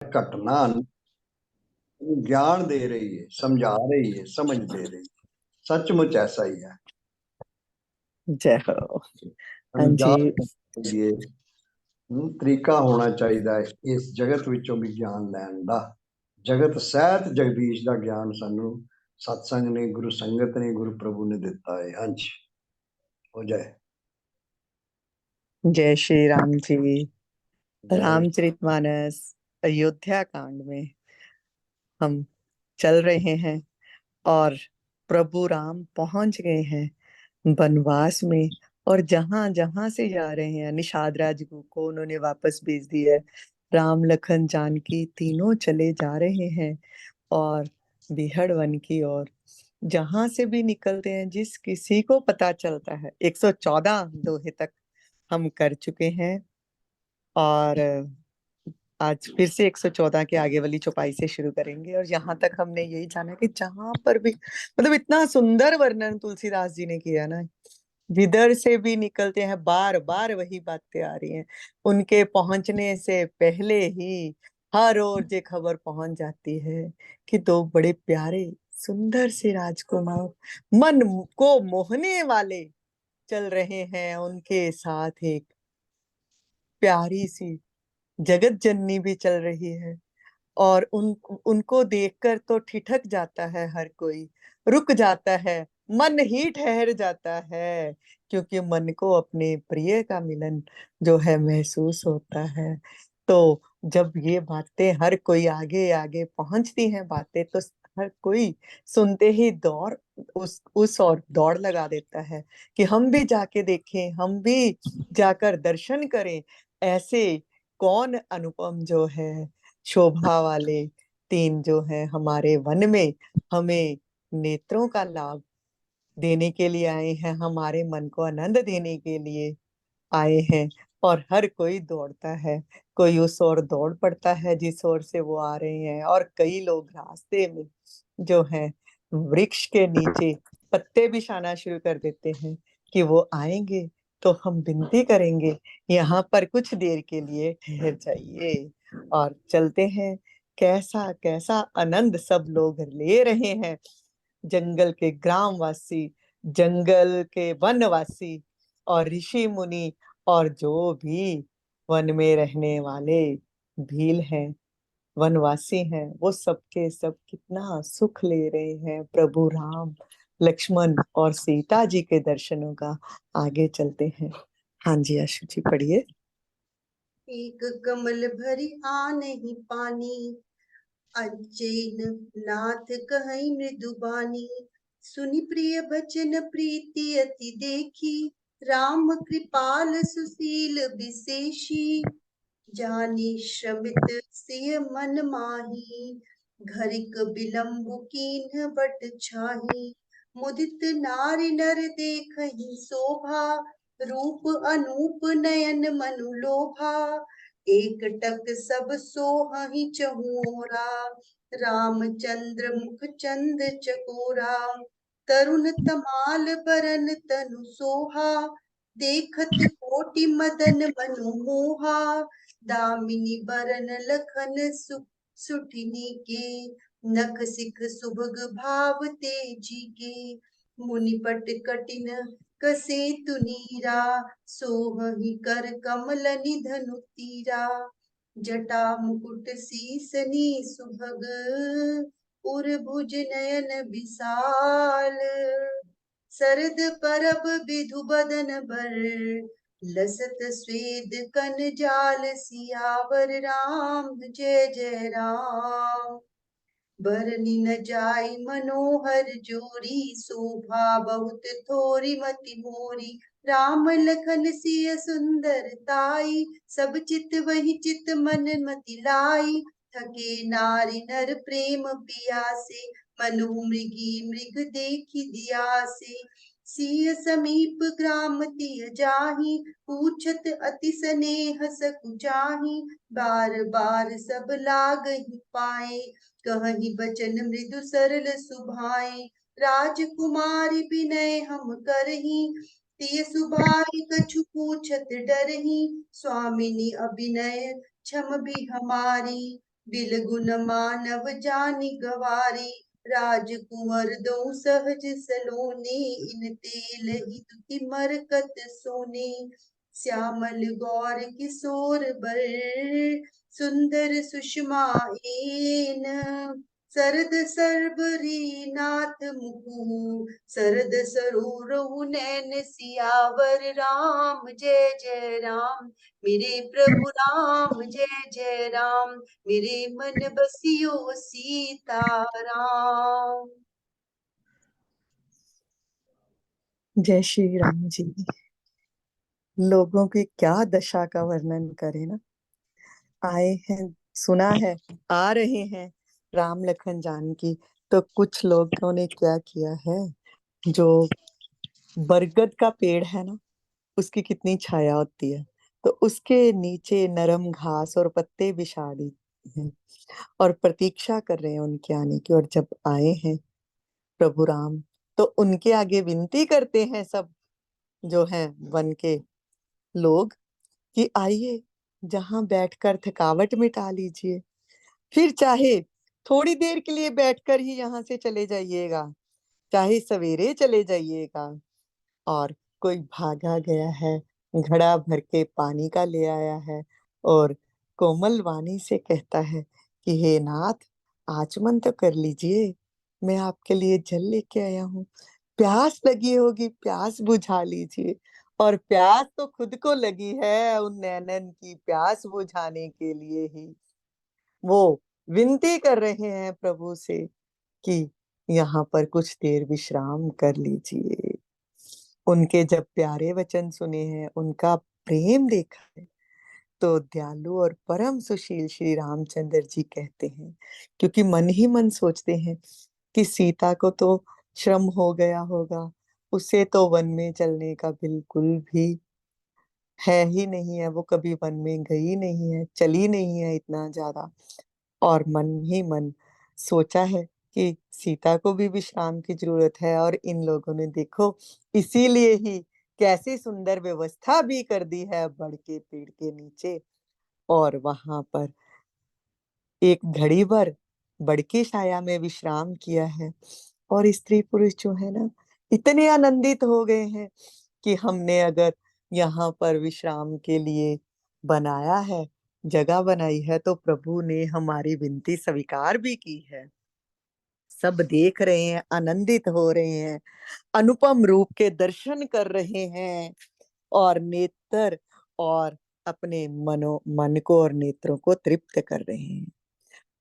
घटना ज्ञान दे रही है, समझा रही है, समझ दे रही है। सचमुच ऐसा ही है। जय हो। हाँ हम जी। चाहिए तरीका होना चाहिए इस जगत विचों भी ज्ञान लैन दा। जगत सਹਿਤ जगदीश ਦਾ ਗਿਆਨ ਸਾਨੂੰ सत्संग ने, गुरु संगत ने, गुरु प्रभु ने दिता है। हाँ जी, हो जाए। जय श्री राम जी। जय। रामचरितमानस अयोध्या कांड में हम चल रहे हैं और प्रभु राम पहुंच गए हैं वनवास में। और जहां जहां से जा रहे हैं, निषाद राज को उन्होंने वापस भेज दिया है। राम लखन जानकी तीनों चले जा रहे हैं और बिहड़ वन की ओर। जहां से भी निकलते हैं, जिस किसी को पता चलता है, 114 दोहे तक हम कर चुके हैं। और आज फिर से 114 के आगे वाली चौपाई से शुरू करेंगे। और यहाँ तक हमने यही जाना कि जहां पर भी, मतलब इतना सुंदर वर्णन तुलसीदास जी ने किया ना। जिधर से भी निकलते हैं, बार बार वही बातें आ रही हैं। उनके पहुंचने से पहले ही हर ओर ये खबर पहुंच जाती है कि दो बड़े प्यारे सुंदर से राजकुमार, मन को मोहने वाले, चल रहे हैं। उनके साथ एक प्यारी सी जगत जननी भी चल रही है। और उनको देखकर तो ठिठक जाता है हर कोई, रुक जाता है, मन ही ठहर जाता है। क्योंकि मन को अपने प्रिय का मिलन जो है महसूस होता है। तो जब ये बातें हर कोई आगे आगे पहुंचती हैं बातें, तो हर कोई सुनते ही दौड़, उस और दौड़ लगा देता है कि हम भी जाके देखें, हम भी जाकर दर्शन करें। ऐसे कौन अनुपम जो है, शोभा वाले तीन जो है हमारे वन में, हमें नेत्रों का लाभ देने के लिए आए हैं, हमारे मन को आनंद देने के लिए आए हैं। और हर कोई दौड़ता है, कोई उस ओर दौड़ पड़ता है जिस ओर से वो आ रहे हैं। और कई लोग रास्ते में जो है वृक्ष के नीचे पत्ते बिछाना शुरू कर देते हैं कि वो आएंगे तो हम विनती करेंगे, यहाँ पर कुछ देर के लिए ठहर जाइए। और चलते हैं। कैसा कैसा आनंद सब लोग ले रहे हैं। जंगल के ग्रामवासी, जंगल के वनवासी, और ऋषि मुनि, और जो भी वन में रहने वाले भील हैं, वनवासी हैं, वो सबके सब कितना सुख ले रहे हैं प्रभु राम, लक्ष्मण और सीता जी के दर्शनों का। आगे चलते हैं। हाँ जी, आशु जी पढ़िए। एक कमल भरी आ नहीं पानी, अचेन नाथ कहि मृदुबानी। सुनि प्रिय बचन प्रीति अति देखी, राम कृपाल सुशील विशेषी। जानी श्रमित सिय मन माही, घरिक विलंबु कीन्ह बट छाही। मुदित नारी नर देखहि शोभा, रूप अनूप नयन मनु लोभा। एकटक सब सोहहि चहुरा, रामचंद्र मुख चंद चकोरा। तरुण तमाल बरन तनु सोहा, देखत कोटि मदन मनु मोहा। दामिनी बरन लखन सुठिनी के, नख सिख सुभग भाव तेजी के। मुनिपट कटिन कसे तुनीरा, सोहहि कर कमल निधनु तीरा। जटा मुकुट सीसनी सुभग, उर भुज नयन विशाल। सरद परब विधु बदन बर, लसत स्वेद कन जाल। सियावर राम जय जय राम। बरनी न जाई मनोहर जोरी, शोभा बहुत थोरी मति मोरी। राम लखन सिय सुंदर ताई, सब चित वही चित मन मति लाई। थके नारी नर प्रेम पियासे, मनु मृगी मृग देखी दियासे। सिय समीप ग्राम तिय जाहि, पूछत अति स्नेह सकु चाहि। बार बार सब लागहि पाए, कहहि बचन मृदु सरल सुभाए। राजकुमारी विनय हम करही, तिय सुभाई कछु पूछत डरही। स्वामिनी अभिनय क्षम भी हमारी, बिलगुन मानव जानि गवारी, राजकुंवर दो सहज सलोने, इन तेल ही दुति मरकत सोने। श्यामल गौर किशोर बर, सुंदर सुषमा एन, सरद सरबरी नाथ मुकुहु, सरद सरोरहु नैन सियावर। राम जय जय राम, मेरे प्रभु राम जय जय राम, मेरे मन बसियो सीताराम। जय श्री राम जी। लोगों की क्या दशा का वर्णन करें ना। आए हैं, सुना है, आ रहे हैं राम लखन जानकी, तो कुछ लोगों ने क्या किया है, जो बरगद का पेड़ है ना, उसकी कितनी छाया होती है, तो उसके नीचे नरम घास और पत्ते बिछा दी हैं और प्रतीक्षा कर रहे हैं उनके आने की। और जब आए हैं प्रभु राम, तो उनके आगे विनती करते हैं सब जो हैं वन के लोग कि आइए, जहां बैठकर थकावट मिटा लीजिए, फिर चाहे थोड़ी देर के लिए बैठकर ही यहाँ से चले जाइएगा, चाहे सवेरे चले जाइएगा। और कोई भागा गया है, घड़ा भर के पानी का ले आया है और कोमल वाणी से कहता है कि हे नाथ, आचमन तो कर लीजिए, मैं आपके लिए जल लेके आया हूँ। प्यास लगी होगी, प्यास बुझा लीजिए। और प्यास तो खुद को लगी है, उन नैनन की प्यास बुझाने के लिए ही वो विनती कर रहे हैं प्रभु से कि यहाँ पर कुछ देर विश्राम कर लीजिए। उनके जब प्यारे वचन सुने हैं, उनका प्रेम देखा है, तो दयालु और परम सुशील श्री रामचंद्र जी कहते हैं, क्योंकि मन ही मन सोचते हैं कि सीता को तो श्रम हो गया होगा, उसे तो वन में चलने का बिल्कुल भी है ही नहीं है, वो कभी वन में गई नहीं है, चली नहीं है इतना ज्यादा। और मन ही मन सोचा है कि सीता को भी विश्राम की जरूरत है। और इन लोगों ने देखो, इसीलिए ही कैसी सुंदर व्यवस्था भी कर दी है बड़ के पेड़ के नीचे, और वहां पर एक घड़ी भर बड़ की छाया में विश्राम किया है। और स्त्री पुरुष जो है ना, इतने आनंदित हो गए हैं कि हमने अगर यहाँ पर विश्राम के लिए बनाया है, जगह बनाई है, तो प्रभु ने हमारी विनती स्वीकार भी की है। सब देख रहे हैं, आनंदित हो रहे हैं, अनुपम रूप के दर्शन कर रहे हैं, और नेत्र और अपने मन को और नेत्रों को तृप्त कर रहे हैं।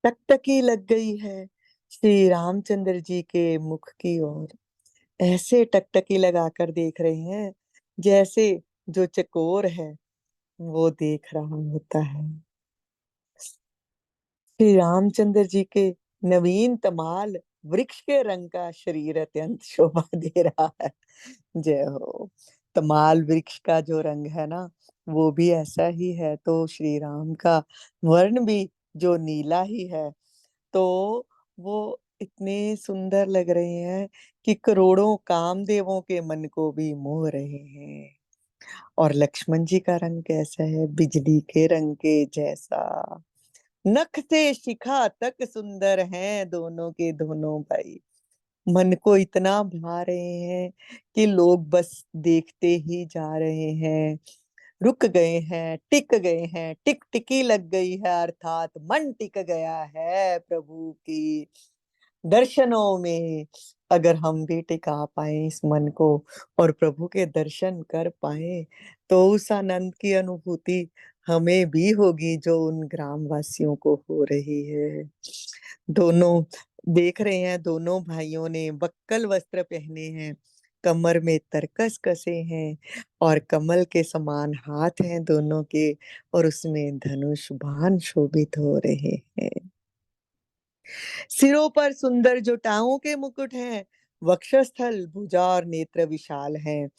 टकटकी लग गई है श्री रामचंद्र जी के मुख की ओर, ऐसे टकटकी लगाकर देख रहे हैं जैसे जो चकोर है वो देख रहा होता है। श्री रामचंद्र जी के नवीन तमाल वृक्ष के रंग का शरीर अत्यंत शोभा दे रहा है। जय हो। तमाल वृक्ष का जो रंग है ना, वो भी ऐसा ही है, तो श्री राम का वर्ण भी जो नीला ही है, तो वो इतने सुंदर लग रहे हैं कि करोड़ों कामदेवों के मन को भी मोह रहे हैं। और लक्ष्मण जी का रंग कैसा है, बिजली के रंग के जैसा। नख से शिखा तक सुंदर हैं दोनों के दोनों भाई। मन को इतना भा रहे हैं कि लोग बस देखते ही जा रहे हैं, रुक गए हैं, टिक गए हैं, टिक टिकी लग गई है, अर्थात मन टिक गया है प्रभु की दर्शनों में। अगर हम भी टिका पाए इस मन को और प्रभु के दर्शन कर पाए, तो उस आनंद की अनुभूति हमें भी होगी जो उन ग्रामवासियों को हो रही है। दोनों देख रहे हैं, दोनों भाइयों ने बक्कल वस्त्र पहने हैं, कमर में तरकस कसे हैं, और कमल के समान हाथ हैं दोनों के, और उसमें धनुष बाण शोभित हो रहे हैं। सिरों पर सुंदर जटाओं के मुकुट हैं, वक्षस्थल भुजा और नेत्र विशाल हैं,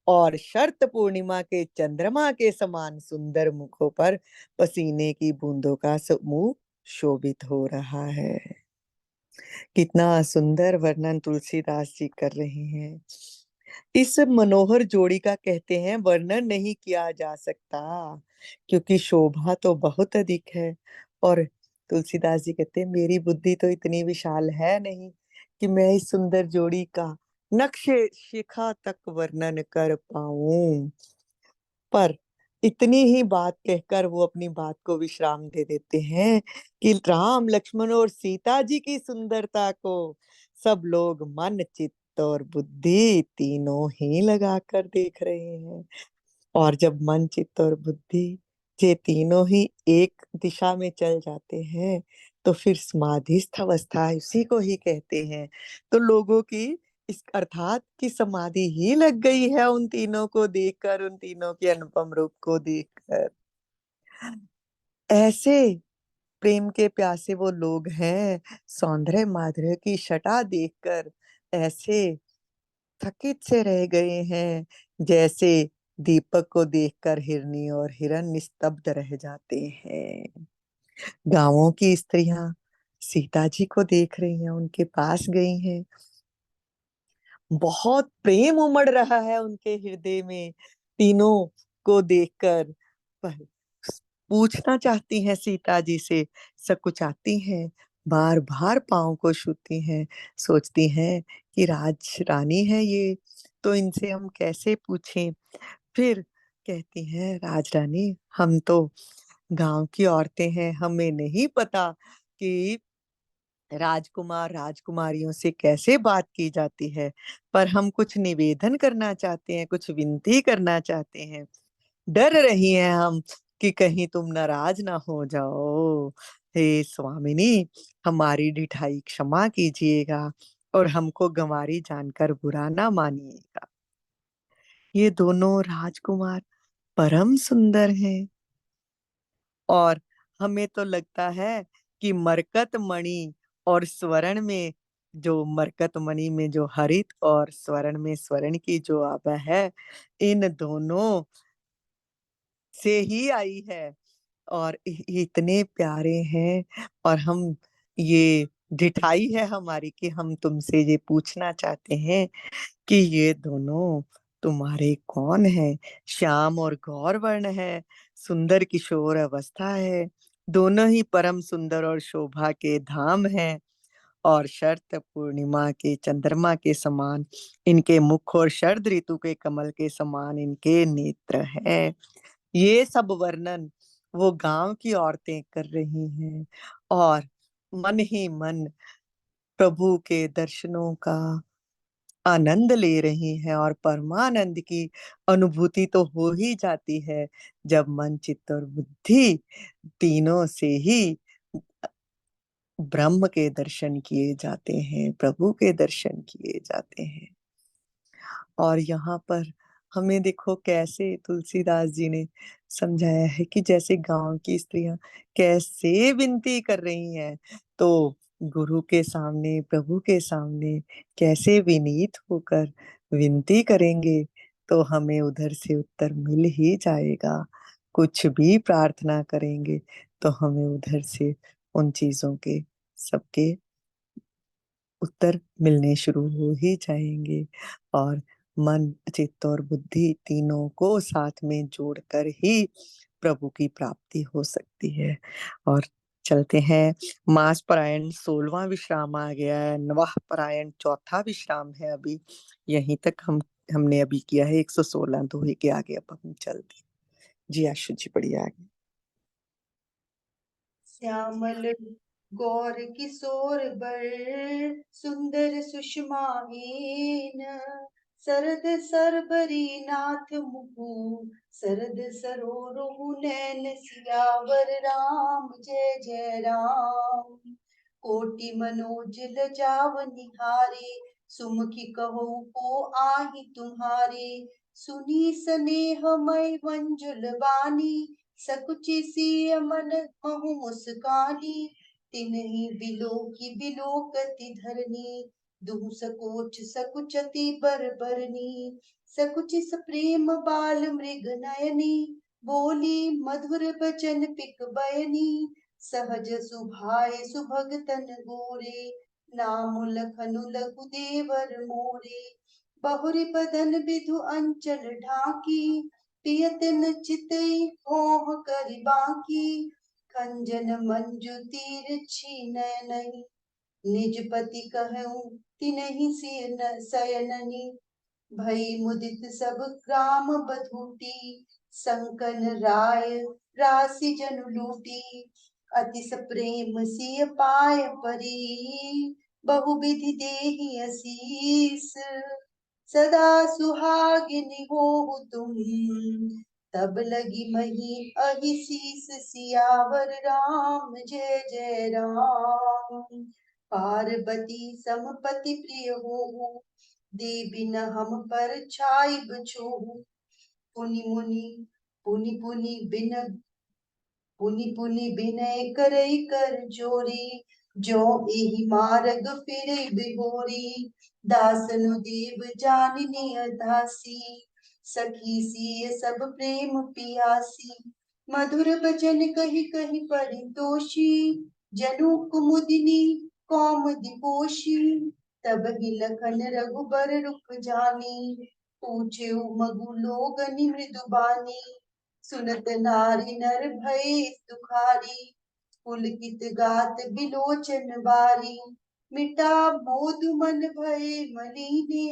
और शरत पूर्णिमा के चंद्रमा के समान सुंदर मुखों पर पसीने की बूंदों का समूह शोभित हो रहा है। कितना सुंदर वर्णन तुलसीदास जी कर रहे हैं। इस मनोहर जोड़ी का कहते हैं वर्णन नहीं किया जा सकता, क्योंकि शोभा तो बहुत अधिक है। और तुलसीदास जी कहते हैं मेरी बुद्धि तो इतनी विशाल है नहीं कि मैं इस सुंदर जोड़ी का नक्शे शिखा तक वर्णन कर पाऊं। पर इतनी ही बात कहकर वो अपनी बात को विश्राम दे देते हैं कि राम लक्ष्मण और सीता जी की सुंदरता को सब लोग मन चित्त और बुद्धि तीनों ही लगा कर देख रहे हैं। और जब मन चित्त और बुद्धि ये तीनों ही एक दिशा में चल जाते हैं तो फिर समाधिस्थ अवस्था इसी को ही कहते हैं। तो लोगों की इस अर्थात की समाधि ही लग गई है उन तीनों को देखकर, उन तीनों के अनुपम रूप को देखकर। ऐसे प्रेम के प्यासे वो लोग हैं, सौंदर्य माधुर्य की छटा देखकर ऐसे थकित से रह गए हैं जैसे दीपक को देखकर हिरनी और हिरन निस्तब्ध रह जाते हैं। गांवों की स्त्रियां सीता जी को देख रही हैं, उनके पास गई हैं, बहुत प्रेम उमड़ रहा है उनके हृदय में तीनों को देखकर। पर पूछना चाहती हैं सीता जी से, सकुचाती हैं, बार बार पांव को छूती हैं, सोचती हैं कि राज रानी है ये, तो इनसे हम कैसे पूछें। फिर कहती हैं राज रानी हम तो गांव की औरतें हैं, हमें नहीं पता कि राजकुमार राजकुमारियों से कैसे बात की जाती है, पर हम कुछ निवेदन करना चाहते हैं, कुछ विनती करना चाहते हैं। डर रही हैं हम कि कहीं तुम नाराज ना हो जाओ। हे स्वामिनी, हमारी ढिठाई क्षमा कीजिएगा और हमको गंवारी जानकर बुरा ना मानिएगा। ये दोनों राजकुमार परम सुंदर हैं और हमें तो लगता है कि मरकत मणि और स्वर्ण में जो मरकत मणि में जो हरित और स्वर्ण में स्वर्ण की जो आभा है, इन दोनों से ही आई है और इतने प्यारे हैं। और हम ये ढिठाई है हमारी कि हम तुमसे ये पूछना चाहते हैं कि ये दोनों तुम्हारे कौन है। श्याम और गौर वर्ण है, सुंदर किशोर अवस्था है, दोनों ही परम सुंदर और शोभा के धाम हैं और शरत पूर्णिमा के चंद्रमा के समान इनके मुख और शरद ऋतु के कमल के समान इनके नेत्र हैं। ये सब वर्णन वो गांव की औरतें कर रही हैं और मन ही मन प्रभु के दर्शनों का आनंद ले रही हैं और परमानंद की अनुभूति तो हो ही जाती है जब मन चित्त और बुद्धि तीनों से ही ब्रह्म के दर्शन किए जाते हैं, प्रभु के दर्शन किए जाते हैं। और यहाँ पर हमें देखो कैसे तुलसीदास जी ने समझाया है कि जैसे गांव की स्त्रियां कैसे विनती कर रही हैं, तो गुरु के सामने, प्रभु के सामने कैसे विनीत होकर विनती करेंगे तो हमें उधर से उत्तर मिल ही जाएगा। कुछ भी प्रार्थना करेंगे तो हमें उधर से उन चीजों के सबके उत्तर मिलने शुरू हो ही जाएंगे। और मन चित्त और बुद्धि तीनों को साथ में जोड़कर ही प्रभु की प्राप्ति हो सकती है। और चलते हैं, मास परायण 16वां विश्राम आ गया है, नवह परायण चौथा विश्राम है। अभी यहीं तक हमने अभी किया है 116 दोहे के आगे अब हम चलते हैं। जी आशु जी बढ़िया आगे। श्यामल गौर किशोर बर सुंदर सुषमा हेन सरद सरबरी नाथ मुकु सरद सरोरु नैन सियावर राम जय जय राम कोटि मनोज लजाव निहारे सुमुखी कहो को आहि तुम्हारे सुनी स्नेहमय मंजुल बानी सकुचि सिय मन महु मुस्कानी तिन्हि बिलोकति धरनी दुहु सकोच सकुचति बर बरनी सकुचि सप्रेम बाल मृग नयनी बोली मधुर बचन पिक बयनी सहज सुभाए सुभगतन गोरे नाम लखनु लघु देवर मोरे बहुरी बदन बिधु अंचल ढाकी पियतन चितई होह करि बाकी खंजन मंजु तीर छीन नहीं, निज पति कहूँ तिन्हि सयननि, भई मुदित सब ग्राम बधूटी, संकन राय राशि जनु लूटी, अतिस प्रेम सिय पाय परी, बहुविधि देहि असीस, सदा सुहागिनी होहु तुम, तब लगी मही अहि शीस, सियावर राम जय जय राम। पार्वती समपति प्रिय होहु, देवी न हम पर छाई बछोहु, पुनि मुनि पुनि पुनि बिन पुनि पुनि विनय करई कर जोरी, जो एहि मार्ग फिरे बिहोरी, दासनु देव जानिनी अदासी, सखी सिय सब प्रेम पियासी, मधुर बचन कही कही परितोषी, जनु कुमुदिनी कौमुदी पोषी, तब ही लखन रघुबर रुक जानी, पूछे मगु लोगनि मृदु बानी, सुनत नारी नर भय दुखारी, पुलकित गात बिलोचन बारी, मिटा मोदु मन भय मलीने,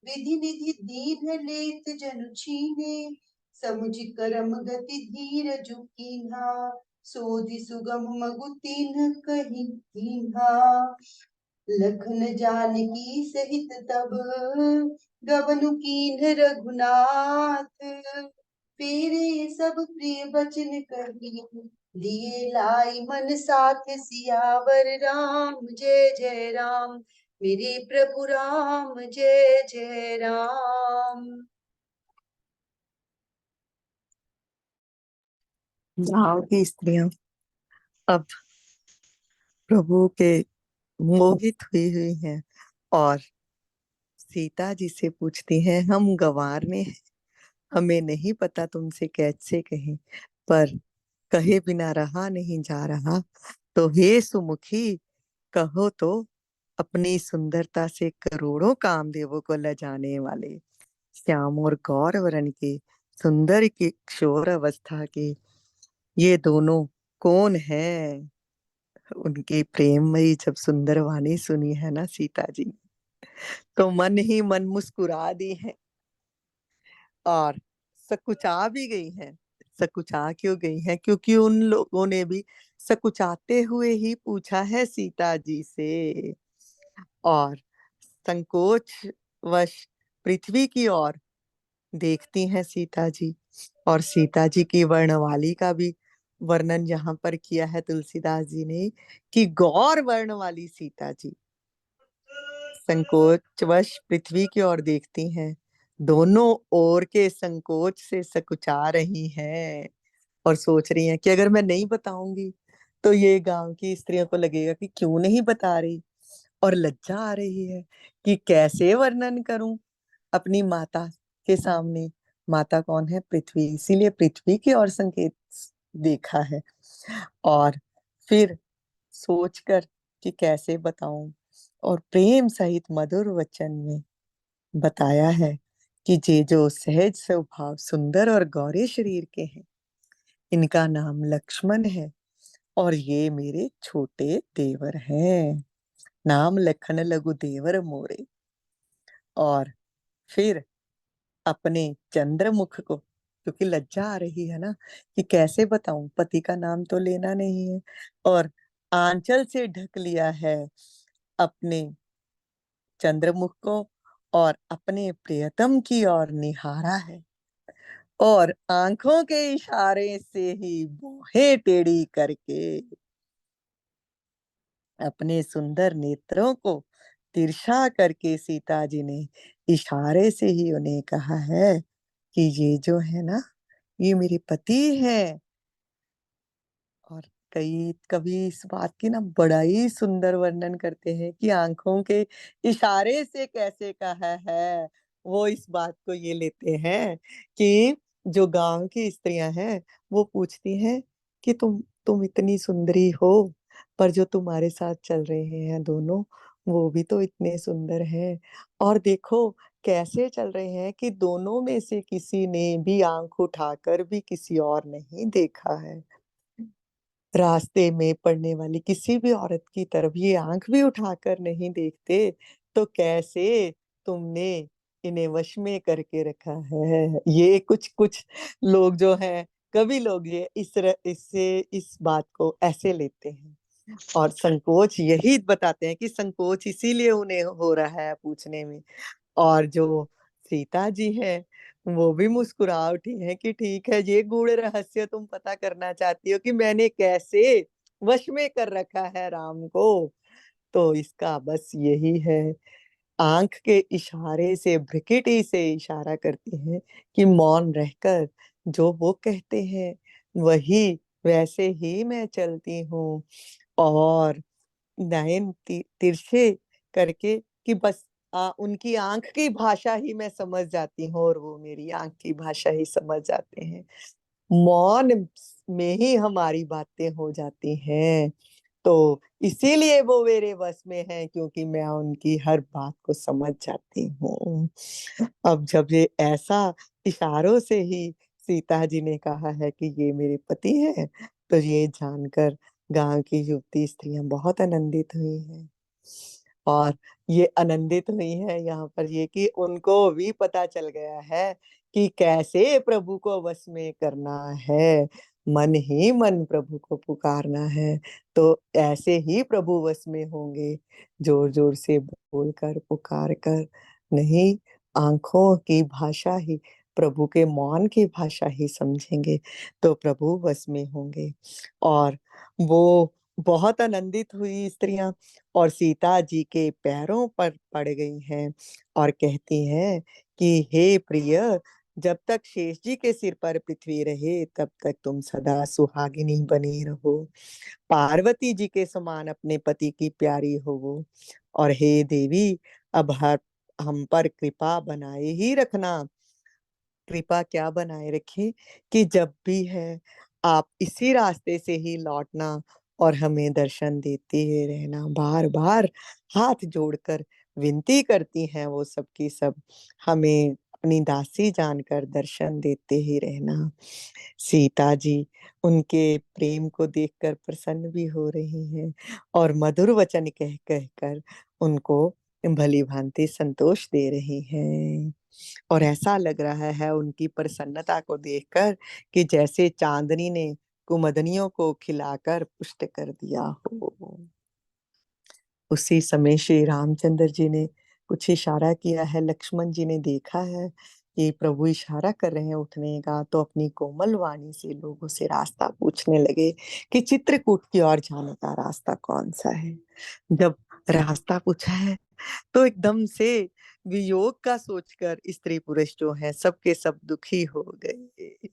विधि निधि दीन लेत जनु छीने, समुझ करम गति धीर कीन्हा, सोधि सुगम मगु तीन कहि कीन्हा, लखन जानकी सहित तब गबनु कीन्ह रघुनाथ, फेरे सब प्रिय बचन कही, लिए लाई मन साथ, सियावर राम जय जय राम, मेरे प्रभु राम जय जय राम। गांव की स्त्रियां अब प्रभु के मोहित हुई हैं और सीता जी से पूछती हैं, हम गंवार में हैं, हमें नहीं पता तुमसे कैसे कहें, पर कहे बिना रहा नहीं जा रहा, तो हे सुमुखी कहो तो, अपनी सुंदरता से करोड़ों कामदेवों को लजाने वाले श्याम और गौर वर्ण के सुंदर की किशोर अवस्था के ये दोनों कौन है। उनकी प्रेममयी जब सुंदर वाणी सुनी है ना सीता जी ने, तो मन ही मन मुस्कुरा दी है और सकुचा भी गई है। सकुचा क्यों गई है? क्योंकि उन लोगों ने भी सकुचाते हुए ही पूछा है सीता जी से, और संकोच वश पृथ्वी की ओर देखती हैं सीता जी। और सीता जी की वर्णवाली का भी वर्णन यहाँ पर किया है तुलसीदास जी ने कि गौर वर्ण वाली सीता जी संकोचवश पृथ्वी की ओर देखती हैं, दोनों ओर के संकोच से सकुचा रही हैं और सोच रही हैं कि अगर मैं नहीं बताऊंगी तो ये गांव की स्त्रियों को लगेगा कि क्यों नहीं बता रही, और लज्जा आ रही है कि कैसे वर्णन करूं अपनी माता के सामने। माता कौन है? पृथ्वी। इसीलिए पृथ्वी की ओर संकेत देखा है और फिर सोचकर कि कैसे बताऊं, और प्रेम सहित मधुर वचन में बताया है कि ये जो सहज स्वभाव सुंदर और गौरे शरीर के हैं, इनका नाम लक्ष्मण है और ये मेरे छोटे देवर हैं, नाम लखन लगु देवर मोरे। और फिर अपने चंद्रमुख को, क्योंकि लज्जा आ रही है ना कि कैसे बताऊं, पति का नाम तो लेना नहीं है, और आंचल से ढक लिया है अपने चंद्रमुख को और अपने प्रियतम की ओर निहारा है, और आंखों के इशारे से ही बाहें टेढ़ी करके अपने सुंदर नेत्रों को तिरछा करके सीता जी ने इशारे से ही उन्हें कहा है कि ये जो है ना, ये मेरे पति है। और कई कवि इस बात की ना बड़ा ही सुंदर वर्णन करते हैं कि आंखों के इशारे से कैसे कहा है। वो इस बात को ये लेते हैं कि जो गांव की स्त्रियां हैं वो पूछती हैं कि तुम इतनी सुंदरी हो, पर जो तुम्हारे साथ चल रहे हैं दोनों, वो भी तो इतने सुंदर हैं, और देखो कैसे चल रहे हैं कि दोनों में से किसी ने भी आंख उठाकर भी किसी और नहीं देखा है। रास्ते में पड़ने वाली किसी भी औरत की तरफ ये आंख भी उठाकर नहीं देखते, तो कैसे तुमने इन्हें वश में करके रखा है। ये कुछ कुछ लोग जो हैं, कभी लोग ये इससे इस बात को ऐसे लेते हैं, और संकोच यही बताते हैं कि संकोच इसीलिए उन्हें हो रहा है पूछने में। और जो सीता जी हैं, वो भी मुस्कुरा उठी हैं कि ठीक है, ये गूढ़ रहस्य तुम पता करना चाहती हो कि मैंने कैसे वश में कर रखा है राम को। तो इसका बस यही है, आंख के इशारे से, भ्रिकुटी से इशारा करती हैं कि मौन रहकर जो वो कहते हैं वही वैसे ही मैं चलती हूँ। और नयन तिरछे करके कि बस उनकी आंख की भाषा ही मैं समझ जाती हूँ और वो मेरी आंख की भाषा ही समझ जाते हैं। मौन में ही हमारी बातें हो जाती हैं। तो इसीलिए वो मेरे बस में है, क्योंकि मैं उनकी हर बात को समझ जाती हूँ। अब जब ये ऐसा इशारों से ही सीता जी ने कहा है कि ये मेरे पति हैं, तो ये जानकर गांव की युवती स्त्रियां बहुत आनंदित हुई हैं। और ये आनंदित हुई है यहाँ पर ये कि उनको भी पता चल गया है कि कैसे प्रभु को वश में करना है। मन ही मन प्रभु को पुकारना है, तो ऐसे ही प्रभु वश में होंगे, जोर जोर से बोलकर पुकार कर नहीं, आंखों की भाषा ही, प्रभु के मौन की भाषा ही समझेंगे तो प्रभु वश में होंगे। और वो बहुत आनंदित हुई स्त्रियां, और सीता जी के पैरों पर पड़ गई हैं और कहती हैं कि हे प्रिय, जब तक शेष जी के सिर पर पृथ्वी रहे तब तक तुम सदा सुहागिनी बनी रहो, पार्वती जी के समान अपने पति की प्यारी हो वो। और हे देवी, अब हर हम पर कृपा बनाए ही रखना। कृपा क्या बनाए रखे कि जब भी है आप इसी रास्ते से ही लौटना और हमें दर्शन देते ही रहना। बार बार हाथ जोड़कर विनती करती हैं वो सबकी सब, हमें अपनी दासी जानकर दर्शन देते ही रहना। सीता जी उनके प्रेम को देखकर प्रसन्न भी हो रही हैं और मधुर वचन कह कह कर उनको भली भांति संतोष दे रही हैं। और ऐसा लग रहा है उनकी प्रसन्नता को देखकर कि जैसे चांदनी ने कुमदनियों को खिलाकर पुष्ट कर दिया हो। उसी समय श्री रामचंद्र जी ने कुछ इशारा किया है, लक्ष्मण जी ने देखा है कि प्रभु इशारा कर रहे हैं उठने का, तो अपनी कोमल वाणी से लोगों से रास्ता पूछने लगे कि चित्रकूट की ओर जाने का रास्ता कौन सा है। जब रास्ता पूछा है तो एकदम से वियोग का सोचकर स्त्री पुरुष जो है सबके सब दुखी हो गए।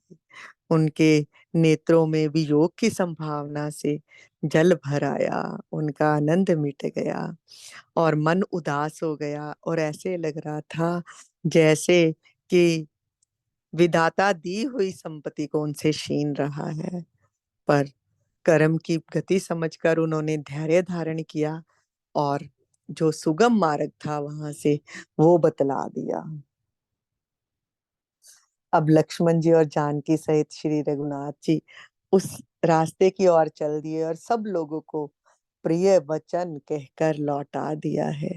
उनके नेत्रों में वियोग की संभावना से जल भर आया, उनका आनंद मिट गया और मन उदास हो गया, और ऐसे लग रहा था जैसे कि विधाता दी हुई संपत्ति को उनसे छीन रहा है। पर कर्म की गति समझकर उन्होंने धैर्य धारण किया और जो सुगम मार्ग था वहां से वो बतला दिया। अब लक्ष्मण जी और जानकी सहित श्री रघुनाथ जी उस रास्ते की ओर चल दिए और सब लोगों को प्रिय वचन कहकर लौटा दिया है।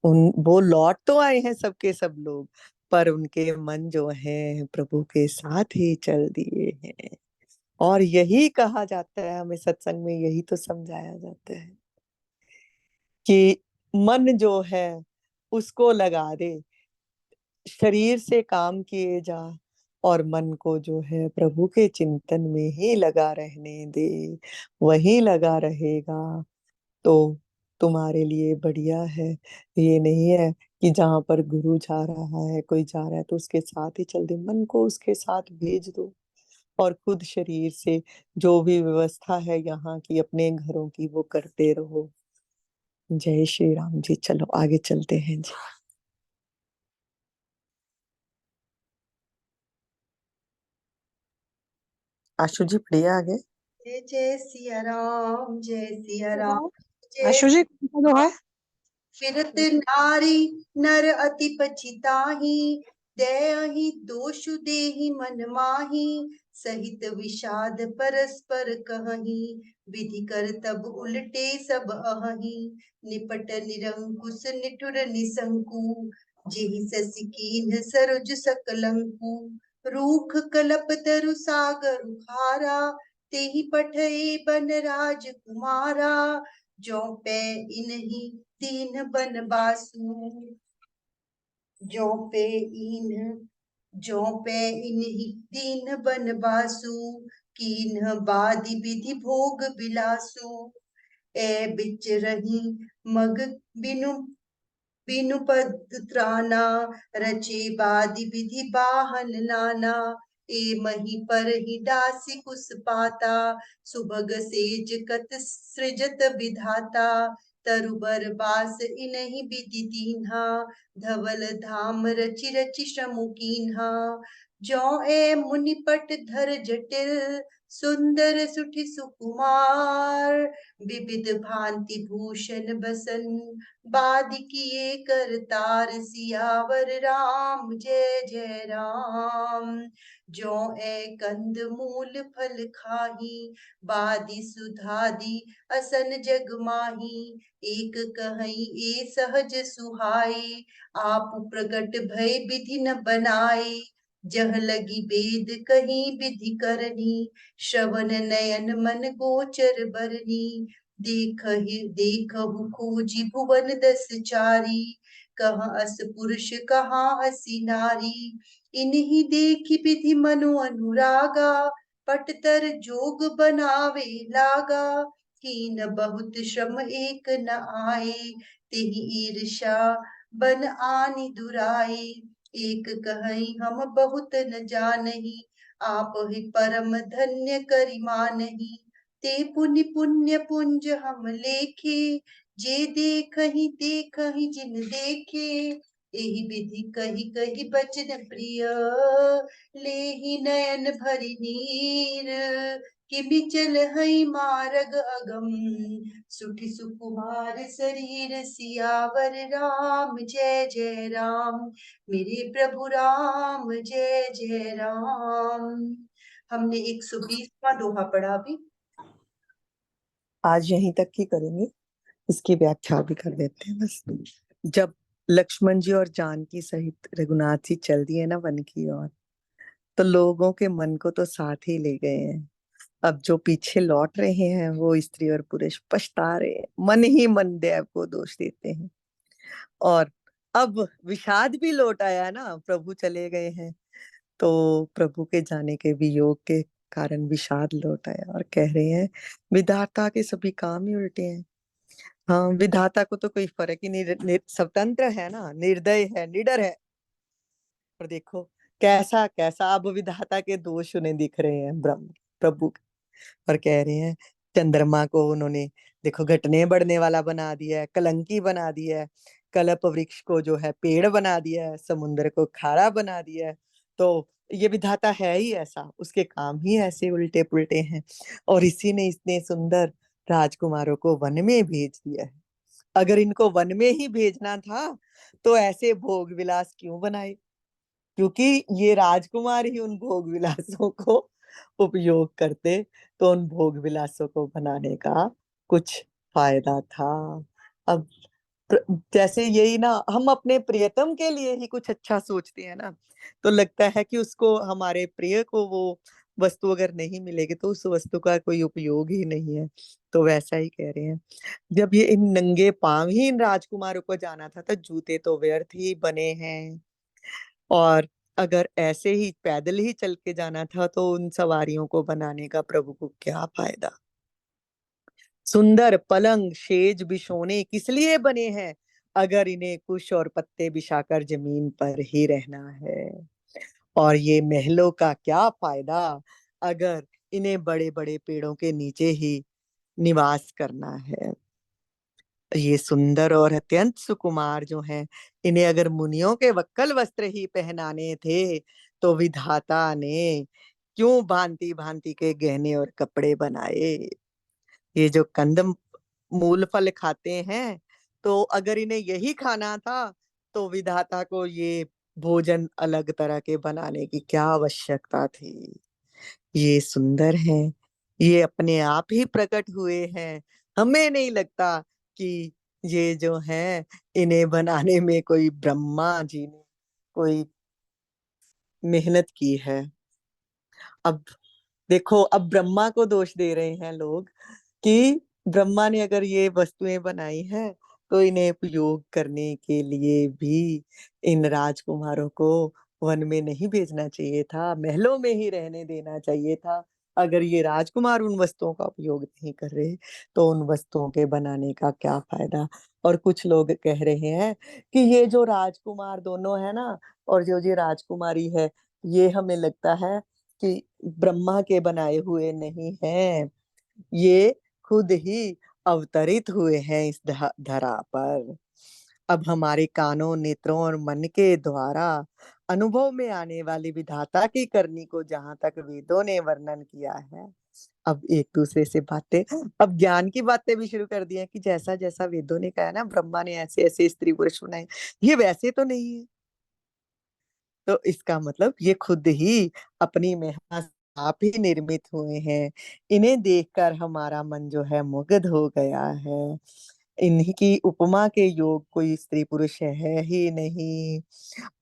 वो लौट तो आए हैं सबके सब लोग, पर उनके मन जो है प्रभु के साथ ही चल दिए हैं। और यही कहा जाता है, हमें सत्संग में यही तो समझाया जाता है कि मन जो है उसको लगा दे, शरीर से काम किए जा, और मन को जो है प्रभु के चिंतन में ही लगा रहने दे, वही लगा रहेगा तो तुम्हारे लिए बढ़िया है। ये नहीं है कि जहां पर गुरु जा रहा है, कोई जा रहा है तो उसके साथ ही चल दे, मन को उसके साथ भेज दो और खुद शरीर से जो भी व्यवस्था है यहाँ की अपने घरों की वो करते रहो। जय श्री राम जी। चलो आगे चलते हैं जी। आशु जी पढ़िए आगे। जय जय सिया राम, जय सिया राम, जय। आशु जी कौन सा है? फिरत नारी नर अति पछिताही, दयहि दोषु देहि मन माहि, सहित विषाद परस्पर कहहि, विधि कर तब उलटे सब अहहि, निपट निरंकुश निठुर निसंकु, जेहि ससि कीन्ह सरोज सकलंकु, रूख कलप तरु सागर खारा, तेहि पठई बन राज कुमारा, जो पै इन्हीं दीन बन बासु, जो पे इन्हीं दीन बन बासु, कीन्ह बादि विधि भोग बिलासु, ए बिच रही मग बिनु बिनु पद त्राना, रचे बादि विधि बाहन नाना, ए मही पर ही दासी कुस पाता, सुभग सेज कत सृजत विधाता, तरुबर बास इन्हीं विधि दीन्हा, धवल धाम रचि रचि श्रमु कीन्हा, जो ए मुनिपट धर जटिल, सुंदर सुठि सुकुमार, विविध भांति भूषण बसन, बादि किए करतार, सियावर राम जय जय राम, जो ए कंद मूल फल खाही, बादि सुधादि असन जग माही, एक कहीं ए सहज सुहाई, आप प्रगट भय विधि न बनाई, जह लगी वेद कहीं विधि करनी, श्रवण नयन मन गोचर बरनी, देखहु खोजी भुवन दस चारी, कहाँ अस पुरुष कहाँ असी नारी, इन्हीं देखी विधि मनु अनुरागा, पटतर जोग बनावे लागा, कीन बहुत श्रम एक न आए, तेहि ईर्षा बन आनि दुराए, एक कहीं हम बहुत न जानही, आप ही परम धन्य करि मानही, ते पुनि पुण्य पुंज हम लेखे, जे देखहि जिन देखे, एहि विधि कही कही बचन प्रिय, लेहि नयन भरि नीर, किबि चल हई मार्ग अगम, सुठि सुकुमार शरीर, सियावर राम जय जय राम, मेरे प्रभु राम जय जय राम। हमने 120वां दोहा पढ़ा अभी। आज यहीं तक ही करेंगे, इसकी व्याख्या भी कर देते हैं बस। जब लक्ष्मण जी और जानकी सहित रघुनाथ जी चल दिए ना वन की ओर, तो लोगों के मन को तो साथ ही ले गए हैं। अब जो पीछे लौट रहे हैं वो स्त्री और पुरुष पछता रहे हैं, मन ही मन देव को दोष देते हैं। और अब विषाद भी लौट आया ना, प्रभु चले गए हैं, तो प्रभु के जाने के वियोग के कारण विषाद लौट आया और कह रहे हैं विधाता के सभी काम ही उल्टे हैं। हाँ, विधाता को तो कोई फर्क ही नहीं, स्वतंत्र है ना, निर्दय है, निडर है। पर देखो कैसा कैसा अब विधाता के दोष उन्हें दिख रहे हैं ब्रह्म प्रभु, और कह रहे हैं चंद्रमा को उन्होंने देखो घटने बढ़ने वाला बना दिया है, कलंकी बना दिया है, कल्प वृक्ष को जो है पेड़ बना दिया है, समुद्र को खारा बना दिया है। तो ये विधाता है ही ऐसा, उसके काम ही ऐसे उल्टे पुल्टे हैं। और इसी ने इतने सुंदर राजकुमारों को वन में भेज दिया है। अगर इनको वन में ही भेजना था तो ऐसे भोग विलास क्यों बनाए, क्योंकि ये राजकुमार ही उन भोग विलासों को उपयोग करते, तो उन भोग विलासों को बनाने का कुछ फायदा था। अब जैसे यही ना, हम अपने प्रियतम के लिए ही कुछ अच्छा सोचते हैं ना, तो लगता है कि उसको, हमारे प्रिय को वो वस्तु अगर नहीं मिलेगी तो उस वस्तु का कोई उपयोग ही नहीं है। तो वैसा ही कह रहे हैं, जब ये इन नंगे पांव ही इन राजकुमारों को जाना था तो जूते तो व्यर्थ ही बने हैं। और अगर ऐसे ही पैदल ही चल के जाना था तो उन सवारियों को बनाने का प्रभु को क्या फायदा। सुंदर पलंग शेज बिछोने किस लिए बने हैं, अगर इन्हें कुश और पत्ते बिछाकर जमीन पर ही रहना है। और ये महलों का क्या फायदा, अगर इन्हें बड़े बड़े पेड़ों के नीचे ही निवास करना है। ये सुंदर और अत्यंत सुकुमार जो हैं, इन्हें अगर मुनियों के वक्कल वस्त्र ही पहनाने थे तो विधाता ने क्यों भांति भांति के गहने और कपड़े बनाए। ये जो कंद मूल फल खाते हैं, तो अगर इन्हें यही खाना था तो विधाता को ये भोजन अलग तरह के बनाने की क्या आवश्यकता थी। ये सुंदर है, ये अपने आप ही प्रकट हुए हैं। हमें नहीं लगता कि ये जो है इन्हें बनाने में कोई ब्रह्मा जी ने कोई मेहनत की है। अब देखो, अब ब्रह्मा को दोष दे रहे हैं लोग कि ब्रह्मा ने अगर ये वस्तुएं बनाई हैं तो इन्हें उपयोग करने के लिए भी इन राजकुमारों को वन में नहीं भेजना चाहिए था, महलों में ही रहने देना चाहिए था। अगर ये राजकुमार उन वस्तुओं का उपयोग नहीं कर रहे तो उन वस्तुओं के बनाने का क्या फायदा। और कुछ लोग कह रहे हैं कि ये जो राजकुमार दोनों है ना, और जो ये राजकुमारी है, ये हमें लगता है कि ब्रह्मा के बनाए हुए नहीं हैं, ये खुद ही अवतरित हुए हैं इस धरा पर। अब हमारे कानों, नेत्रों और मन के द्वारा अनुभव में आने वाली विधाता की करनी को जहां तक वेदों ने वर्णन किया है, अब एक दूसरे से बातें, अब ज्ञान की बातें भी शुरू कर दी हैं कि जैसा जैसा वेदों ने कहा ना, ब्रह्मा ने ऐसे ऐसे स्त्री पुरुष बनाए, ये वैसे तो नहीं है। तो इसका मतलब ये खुद ही अपनी मेहनत से आप ही निर्मित हुए हैं। इन्हें देखकर हमारा मन जो है मुग्ध हो गया है। इन्हीं की उपमा के योग कोई स्त्री पुरुष है ही नहीं।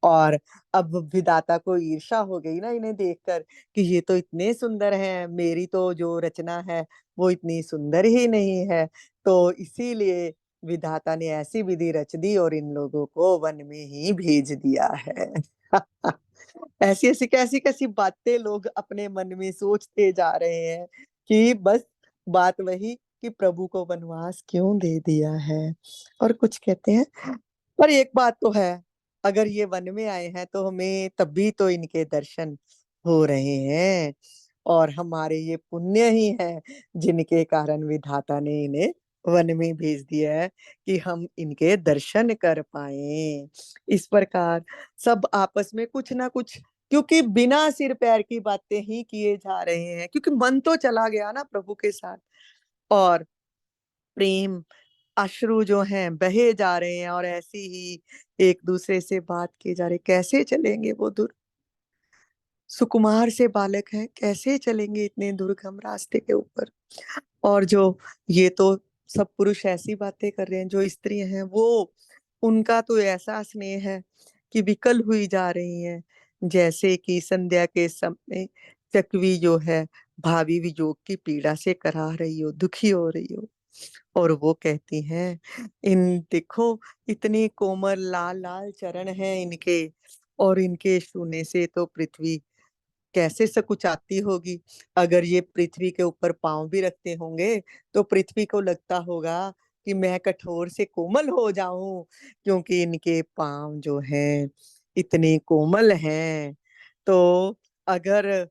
और अब विधाता को ईर्ष्या हो गई ना इन्हें देखकर कि ये तो इतने सुंदर हैं, मेरी तो जो रचना है वो इतनी सुंदर ही नहीं है। तो इसीलिए विधाता ने ऐसी विधि रच दी और इन लोगों को वन में ही भेज दिया है। ऐसी ऐसी कैसी कैसी बातें लोग अपने मन में सोचते जा रहे हैं कि बस बात वही कि प्रभु को वनवास क्यों दे दिया है। और कुछ कहते हैं, पर एक बात तो है, अगर ये वन में आए हैं तो हमें तभी तो इनके दर्शन हो रहे हैं, और हमारे ये पुण्य ही हैं जिनके कारण विधाता ने इन्हें वन में भेज दिया है कि हम इनके दर्शन कर पाए। इस प्रकार सब आपस में कुछ ना कुछ, क्योंकि बिना सिर पैर की बातें ही किए जा रहे हैं, क्योंकि मन तो चला गया ना प्रभु के साथ, और प्रेम अश्रु जो हैं बहे जा रहे हैं, और ऐसी ही एक दूसरे से बात किए जा रहे, कैसे चलेंगे वो दूर, सुकुमार से बालक हैं, कैसे चलेंगे इतने दुर्गम रास्ते के ऊपर। और जो ये तो सब पुरुष ऐसी बातें कर रहे हैं, जो स्त्री हैं वो, उनका तो ऐसा स्नेह है कि विकल हुई जा रही हैं, जैसे कि संध्या के समय चकवी जो है भावी वियोग की पीड़ा से करा रही हो, दुखी हो रही हो। और वो कहती हैं, इन देखो इतने कोमल लाल लाल चरण हैं इनके, और इनके छूने से तो पृथ्वी कैसे सकुचाती होगी। अगर ये पृथ्वी के ऊपर पांव भी रखते होंगे तो पृथ्वी को लगता होगा कि मैं कठोर से कोमल हो जाऊं, क्योंकि इनके पांव जो हैं इतने कोमल हैं। तो अगर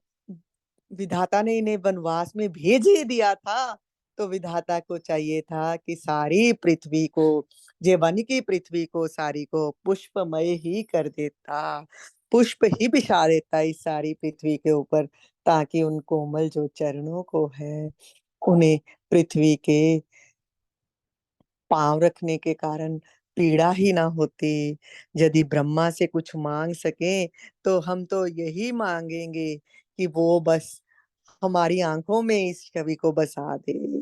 विधाता ने इन्हें वनवास में भेज ही दिया था तो विधाता को चाहिए था कि सारी पृथ्वी को, जे वन की पृथ्वी को सारी को पुष्पमय ही कर देता, पुष्प ही बिछा देता इस सारी पृथ्वी के ऊपर, ताकि उन कोमल जो चरणों को है उन्हें पृथ्वी के पांव रखने के कारण पीड़ा ही ना होती। यदि ब्रह्मा से कुछ मांग सके तो हम तो यही मांगेंगे कि वो बस हमारी आंखों में इस छवि को बसा दे।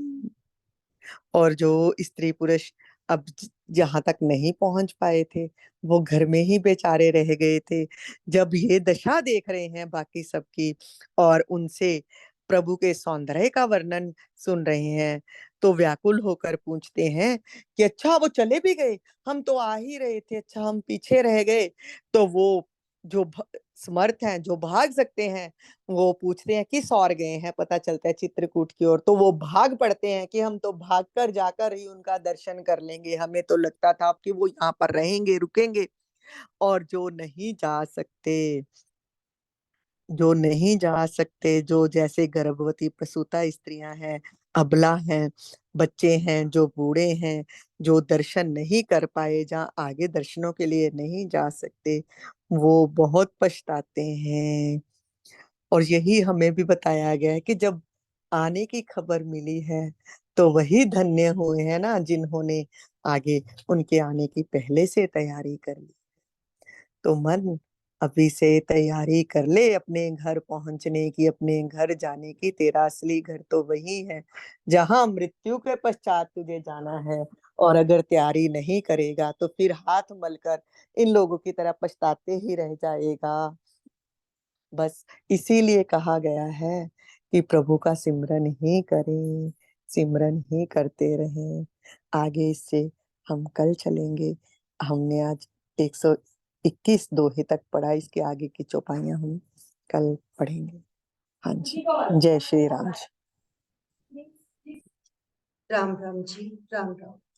और जो स्त्री पुरुष अब जहां तक नहीं पहुंच पाए थे, वो घर में ही बेचारे रह गए थे, जब ये दशा देख रहे हैं बाकी सबकी, और उनसे प्रभु के सौंदर्य का वर्णन सुन रहे हैं, तो व्याकुल होकर पूछते हैं कि अच्छा वो चले भी गए, हम तो आ ही रहे थे, अच्छा हम पीछे रह गए। तो वो जो समर्थ हैं, जो भाग सकते हैं, वो पूछते हैं किस ओर गए हैं, पता चलता है चित्रकूट की ओर, तो वो भाग पड़ते हैं कि हम तो भागकर जाकर ही उनका दर्शन कर लेंगे, हमें तो लगता था कि वो यहाँ पर रहेंगे, रुकेंगे। और जो नहीं जा सकते, जो नहीं जा सकते, जो जैसे गर्भवती प्रसूता स्त्रियां हैं, अबला हैं, बच्चे हैं, जो बूढ़े हैं, जो दर्शन नहीं कर पाए, जहाँ आगे दर्शनों के लिए नहीं जा सकते, वो बहुत पछताते हैं। और यही हमें भी बताया गया है कि जब आने की खबर मिली है तो वही धन्य हुए हैं ना जिन्होंने आगे उनके आने की पहले से तैयारी कर ली। तो मन अभी से तैयारी कर ले अपने घर पहुंचने की, अपने घर जाने की। तेरा असली घर तो वही है जहां मृत्यु के पश्चात तुझे जाना है। और अगर तैयारी नहीं करेगा तो फिर हाथ मलकर इन लोगों की तरह पछताते ही रह जाएगा। बस इसीलिए कहा गया है कि प्रभु का सिमरन ही करें, सिमरन ही करते रहें। आगे इससे हम कल चलेंगे। हमने आज 121 दोहे तक पढ़ा, इसके आगे की चौपाइयां हम कल पढ़ेंगे। हाँ जी, जय श्री राम जी। राम राम जी, राम राम।